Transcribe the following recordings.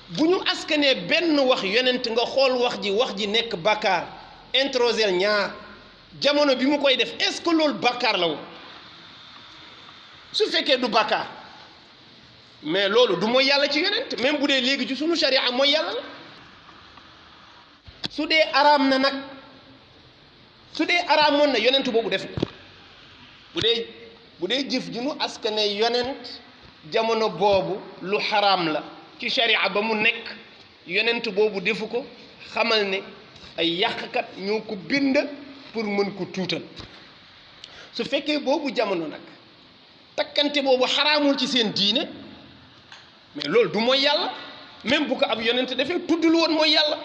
bu ñu askanee benn wax yonent nga xool wax ji nekk bàkkaar introsel ñaar jamono bi mu koy def est-ce que loolu bàkkaar la woon su fekkee du bàkkaar mais loolu du mooy yàlla ci yonent même bu dee léegi ci sunu sharia mooy yàlla la su dee araam na nag su dee araamoon na yonent boobu def bu dee jëf ji nu askane yonent jamono boobu lu xaraam la ci sharia ba mu nekk yonent boobu defu ko xamal ne ay yàqkat ñoo ko bind pour mën ko tuutal su fekkee boobu jamono nag takkante boobu xaraamul ci seen diine mais loolu du mooy yàlla même bu ko ab yonent defee tuddul woon mooy yàlla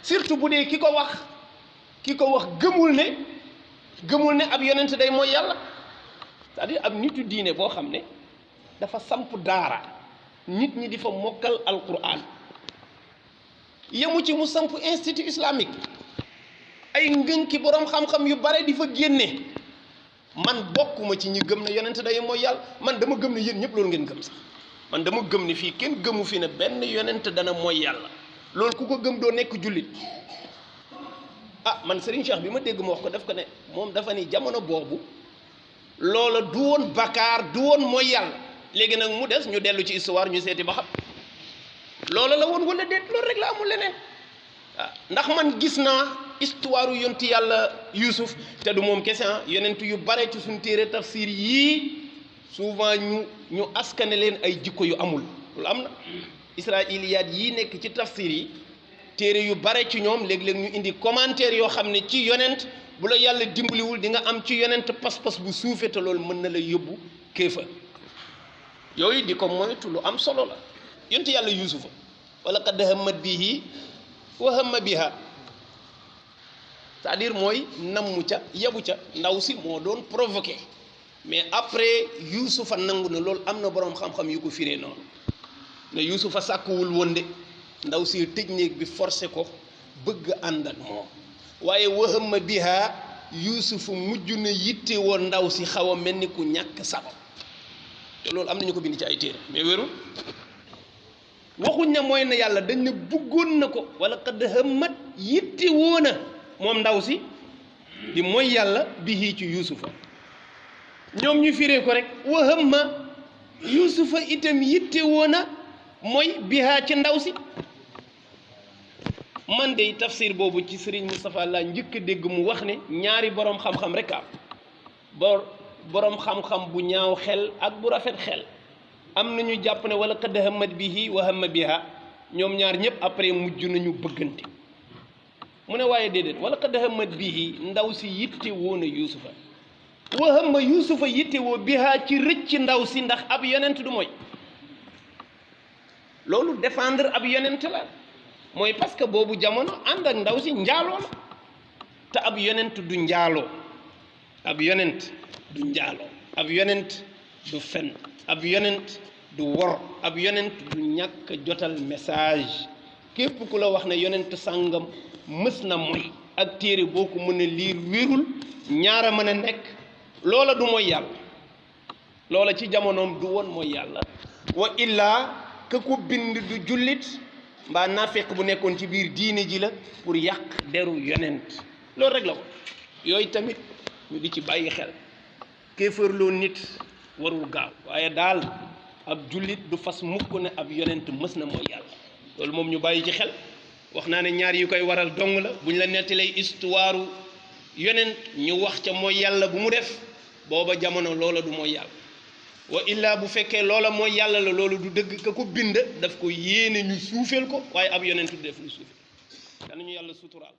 surtout bu dee ki ko wax gëmul ne ab yonent day mooy yàlla c'est-à-dire ab nitu diine boo xam ne dafa samp daara nit ñi di fa mokkal alquran yemu ci mu samp institut islamique ay ngënki boroom xam-xam yu bare di fa génne man bokkuma ci ñi gëm ne yonent day mooy yàlla man dama gëm ne yéen ñëpp loolu ngeen gëm sax man dama gëm ne fii kenn gëmu fi ne benn yonent dana mooy yàlla loolu ku ko gëm doo nekk jullit man Serigne Cheikh bi ma dégg ma wax ko def ko ne moom dafa ni jamono boobu loola du woon bakaar du woon mooy yàlla léegi nag mu des ñu dellu ci histoire ñu seeti ba xam loola la woon wala déet loolu rek la amul leneen ndax man gis naa histoire yonti yàlla Yuusuf te du moom kese yonent yu bare ci suñu téere tafsir yii souvent ñu askane leen ay jikko yu amul loolu am na israiliyaat yii nekk ci tafsir yi téere yu bare ci ñoom léeg-léeg ñu indi commentaire yoo xam ne ci yonent bu la yàlla dimbaliwul di nga am ci yonent pas-pas bu suufee te loolu mën na la yóbbu kéefa yooyu di ko moytu lu am solo la yonti yàlla Yuusufa wala qad hammat bihi wa hamma biha c'est-à-dire mooy nammu ca yabu ca ndaw si moo doon provoqué mais après Yuusufa nangu na loolu am na boroom xam-xam yu ko firee noonu ne Yuusufa sàkkuwul woon de ndaw si tëj néeg bi forcé ko bëgg ànd ak moom waaye wa hamma biha Yuusufa mujj na yitte woon ndaw si xaw a mel ni ku ñàkk sabab te loolu am na ñu ko bind ci ay téere mais wérul waxuñ ne mooy na yàlla dañ ne bëggoon na ko wala qad hammat yitte woona moom ndaw si di mooy yàlla bihi ci Yuusufa ñoom ñu firee ko rek wa hamma Yuusufa itam yitte woona mooy biha ci ndaw si man de tafsir boobu ci Serigne Moustapha laa njëkk a dégg mu wax ne ñaari boroom xam-xam rek am boroom xam-xam bu ñaaw xel ak bu rafet xel am nañu jàpp ne wala qad hammat bihi wa hamma biha ñoom ñaar ñëpp après mujj nañu bëggante mu ne waaye déedéet wala qad hammat bihi ndaw si yitte woona Yuusufa wa hamma Yuusufa yitte woo biha ci rëcc ndaw si ndax ab yonent du mooy loolu défendre ab yonent la mooy parce que boobu jamono ànd ak ndaw si njaaloo la te ab yonent du njaaloo ab yonent du njaaloo ab yonent du fen ab yonent du wor ab yonent du ñàkk jotal message képp ku la wax ne yonent sàngam mës na mooy ak téere boo ko mën a liir wérul ñaara mën a nekk loola du mooy yàlla loola ci jamonoom du woon mooy yàlla wa illaa ka ko bind du jullit mbaa naafeq bu nekkoon ci biir diine ji la pour yàq deru yonent loolu rek la ko yooyu tamit ñu di ci bàyyi xel kéefërloo nit warul gaaw waaye daal ab jullit du fas mukk ne ab yonent mës na mooy yàlla loolu moom ñu bàyyi ci xel wax naa ne ñaar yu koy waral dong la bu ñu la nettalee histoire yonent ñu wax ca mooy yàlla bu mu def booba jamono loola du mooy yàlla wa illaa bu fekkee loola mooy yàlla la loolu du dëgg ka ko bind daf ko yéene ñu suufeel ko waaye ab yonent du def lu suufeel danañu yàlla suturaal